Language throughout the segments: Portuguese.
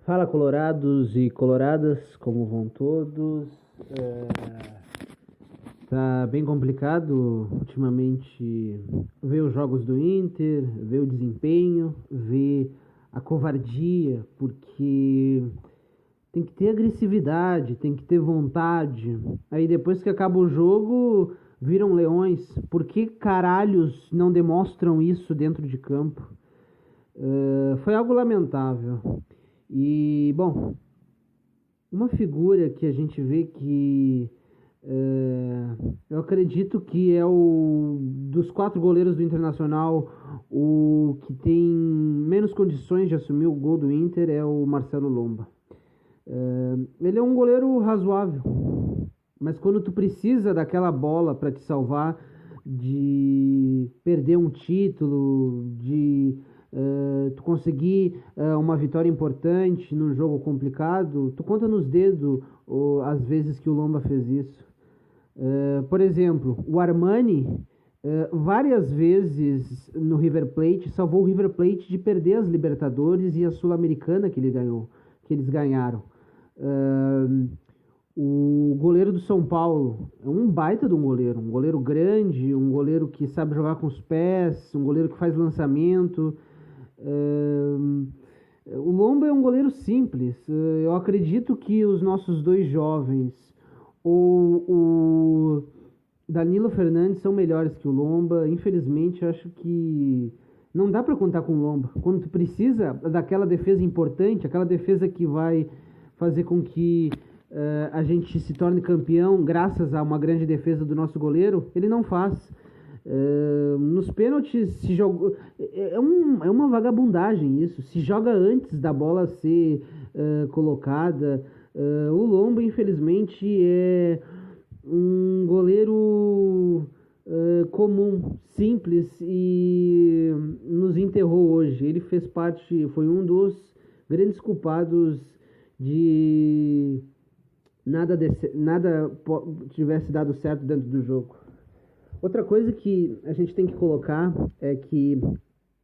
Fala, colorados e coloradas, como vão todos? Tá bem complicado ultimamente ver os jogos do Inter, ver o desempenho, ver a covardia, porque tem que ter agressividade, tem que ter vontade. Aí depois que acaba o jogo, viram leões. Por que caralhos não demonstram isso dentro de campo? Foi algo lamentável. E, bom, uma figura que a gente vê que eu acredito que é o dos quatro goleiros do Internacional, o que tem menos condições de assumir o gol do Inter é o Marcelo Lomba. Ele é um goleiro razoável, mas quando tu precisa daquela bola para te salvar de perder um título, de tu conseguir uma vitória importante num jogo complicado, tu conta nos dedos as vezes que o Lomba fez isso. Por exemplo, o Armani várias vezes no River Plate salvou o River Plate de perder as Libertadores e a Sul-Americana que ele ganhou, que eles ganharam. O goleiro do São Paulo é um baita de um goleiro grande, um goleiro que sabe jogar com os pés, um goleiro que faz lançamento. O Lomba é um goleiro simples. Eu acredito que os nossos dois jovens, o Danilo Fernandes, são melhores que o Lomba. Infelizmente, acho que não dá para contar com o Lomba. Quando tu precisa daquela defesa importante, aquela defesa que vai fazer com que a gente se torne campeão graças a uma grande defesa do nosso goleiro, ele não faz. Nos pênaltis se joga, é uma vagabundagem isso. Se joga antes da bola ser colocada. O Lomba, infelizmente, é um goleiro comum, simples, e nos enterrou hoje. Ele fez parte, foi um dos grandes culpados de nada tivesse dado certo dentro do jogo. Outra coisa que a gente tem que colocar é que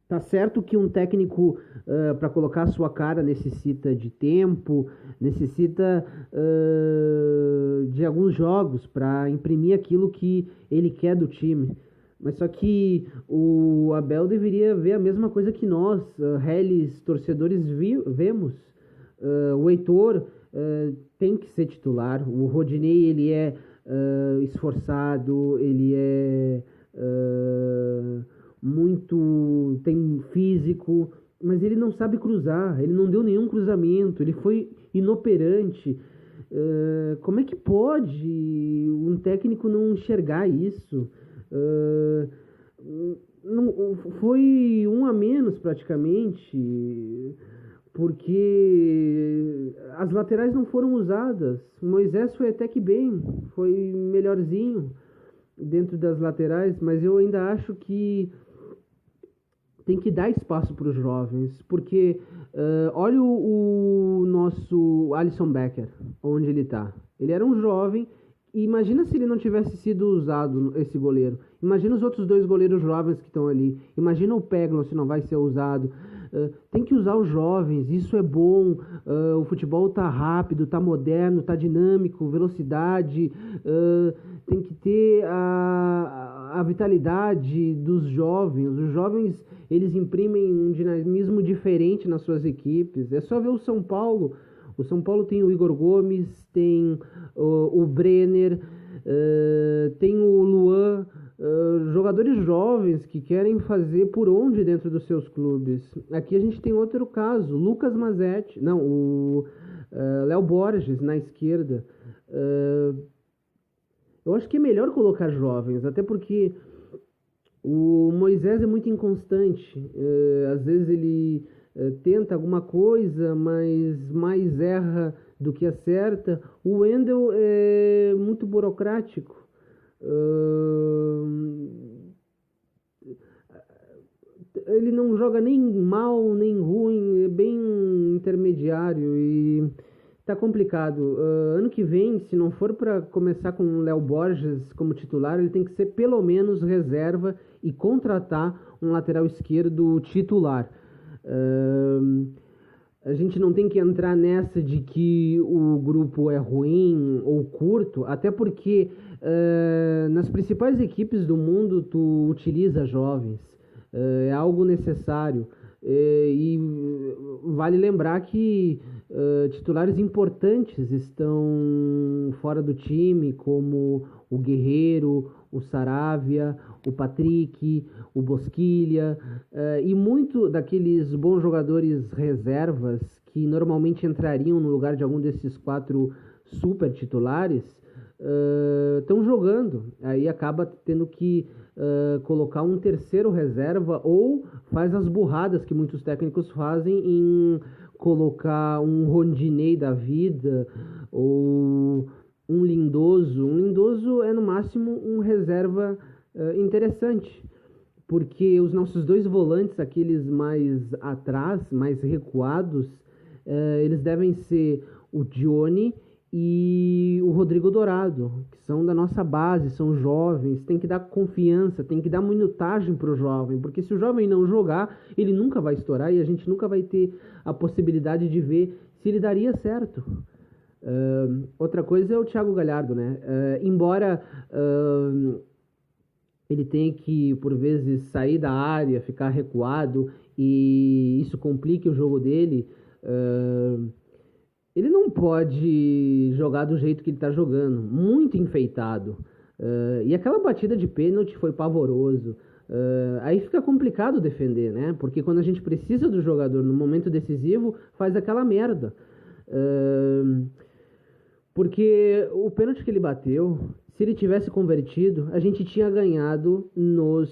tá certo que um técnico, para colocar a sua cara, necessita de tempo, necessita de alguns jogos para imprimir aquilo que ele quer do time. Mas só que o Abel deveria ver a mesma coisa que nós, réis torcedores, vemos. O Heitor tem que ser titular. O Rodinei, ele é esforçado, ele é muito, tem físico, mas ele não sabe cruzar, ele não deu nenhum cruzamento, ele foi inoperante. Como é que pode um técnico não enxergar isso? Não, foi um a menos praticamente, porque as laterais não foram usadas. O Moisés foi até que bem, foi melhorzinho dentro das laterais, mas eu ainda acho que tem que dar espaço para os jovens, porque olha o nosso Alisson Becker, onde ele está. Ele era um jovem, e imagina se ele não tivesse sido usado, esse goleiro. Imagina os outros dois goleiros jovens que estão ali. Imagina o Peglo se não vai ser usado. Tem que usar os jovens, isso é bom. O futebol tá rápido, tá moderno, tá dinâmico, velocidade. Tem que ter a vitalidade dos jovens. Os jovens, eles imprimem um dinamismo diferente nas suas equipes. É só ver o São Paulo. O São Paulo tem o Igor Gomes, tem o Brenner, tem o Luan, jogadores jovens que querem fazer por onde dentro dos seus clubes. Aqui a gente tem outro caso, Lucas Mazetti, não, o Léo Borges na esquerda. Eu acho que é melhor colocar jovens, até porque o Moisés é muito inconstante. Às vezes ele tenta alguma coisa, mas mais erra do que acerta. O Wendel é muito burocrático. Ele não joga nem mal nem ruim, é bem intermediário e tá complicado. Ano que vem, se não for para começar com o Léo Borges como titular, ele tem que ser pelo menos reserva e contratar um lateral esquerdo titular. A gente não tem que entrar nessa de que o grupo é ruim ou curto, até porque nas principais equipes do mundo tu utiliza jovens, é algo necessário. E vale lembrar que titulares importantes estão fora do time, como o Guerreiro, o Saravia, o Patrick, o Bosquilha, e muito daqueles bons jogadores reservas que normalmente entrariam no lugar de algum desses quatro super titulares estão jogando. Aí acaba tendo que colocar um terceiro reserva ou faz as burradas que muitos técnicos fazem em colocar um Rondinei da vida ou um Lindoso. Um Lindoso é no máximo um reserva interessante, porque os nossos dois volantes, aqueles mais atrás, mais recuados, eles devem ser o Dione e o Rodrigo Dourado, que são da nossa base, são jovens, tem que dar confiança, tem que dar minutagem para o jovem, porque se o jovem não jogar, ele nunca vai estourar e a gente nunca vai ter a possibilidade de ver se ele daria certo. Outra coisa é o Thiago Galhardo, né? Embora ele tenha que, por vezes, sair da área, ficar recuado e isso complique o jogo dele, ele não pode jogar do jeito que ele está jogando, muito enfeitado. E aquela batida de pênalti foi pavoroso. Aí fica complicado defender, né? Porque quando a gente precisa do jogador no momento decisivo, faz aquela merda. Porque o pênalti que ele bateu, se ele tivesse convertido, a gente tinha ganhado nas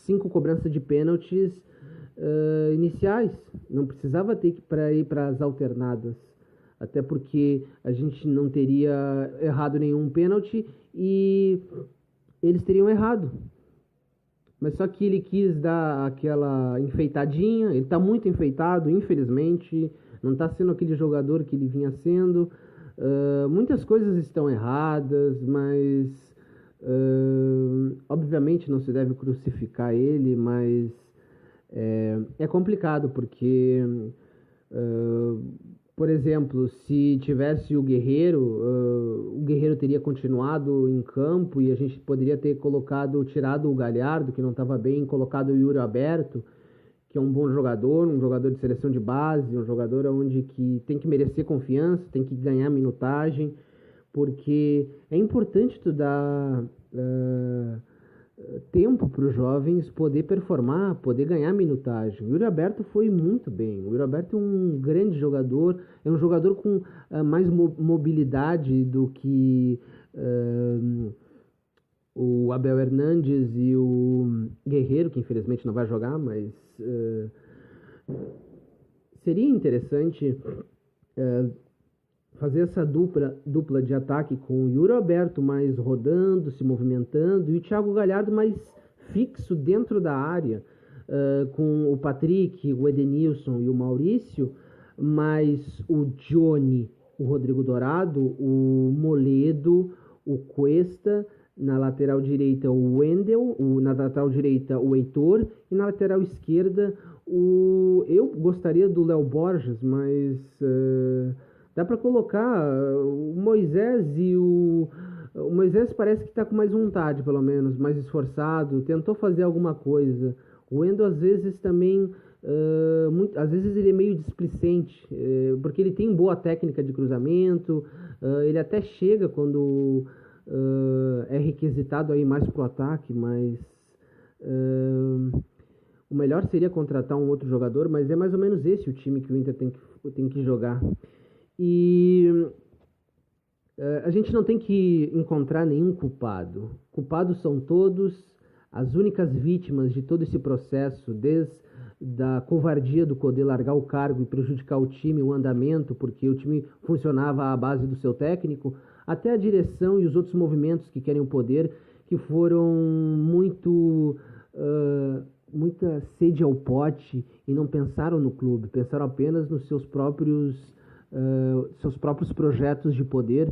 cinco cobranças de pênaltis iniciais. Não precisava ter que ir para as alternadas, até porque a gente não teria errado nenhum pênalti e eles teriam errado. Mas só que ele quis dar aquela enfeitadinha, ele tá muito enfeitado, infelizmente, não tá sendo aquele jogador que ele vinha sendo. Muitas coisas estão erradas, mas obviamente não se deve crucificar ele, mas é complicado, porque por exemplo, se tivesse o Guerreiro teria continuado em campo e a gente poderia ter tirado o Galhardo, que não estava bem, colocado o Yuri Alberto, que é um bom jogador, um jogador de seleção de base, um jogador onde que tem que merecer confiança, tem que ganhar minutagem, porque é importante tu dar tempo para os jovens poder performar, poder ganhar minutagem. O Yuri Alberto foi muito bem. O Yuri Alberto é um grande jogador, é um jogador com mais mobilidade do que o Abel Hernandes e o Guerreiro, que infelizmente não vai jogar, mas seria interessante fazer essa dupla de ataque com o Yuri Alberto mais rodando, se movimentando, e o Thiago Galhardo mais fixo dentro da área, com o Patrick, o Edenilson e o Maurício, mais o Dione, o Rodrigo Dourado, o Moledo, o Cuesta, na lateral direita o Wendel, na lateral direita o Heitor, e na lateral esquerda eu gostaria do Léo Borges, mas dá para colocar o Moisés o Moisés parece que está com mais vontade, pelo menos, mais esforçado, tentou fazer alguma coisa. O Wendel às vezes também, às vezes ele é meio displicente, porque ele tem boa técnica de cruzamento, ele até chega quando é requisitado aí mais pro ataque, mas o melhor seria contratar um outro jogador, mas é mais ou menos esse o time que o Inter tem que jogar. E a gente não tem que encontrar nenhum culpado. Culpados são todos. As únicas vítimas de todo esse processo, desde a covardia do Codê largar o cargo e prejudicar o time, o andamento, porque o time funcionava à base do seu técnico, até a direção e os outros movimentos que querem o poder, que foram muita sede ao pote e não pensaram no clube, pensaram apenas nos seus próprios projetos de poder.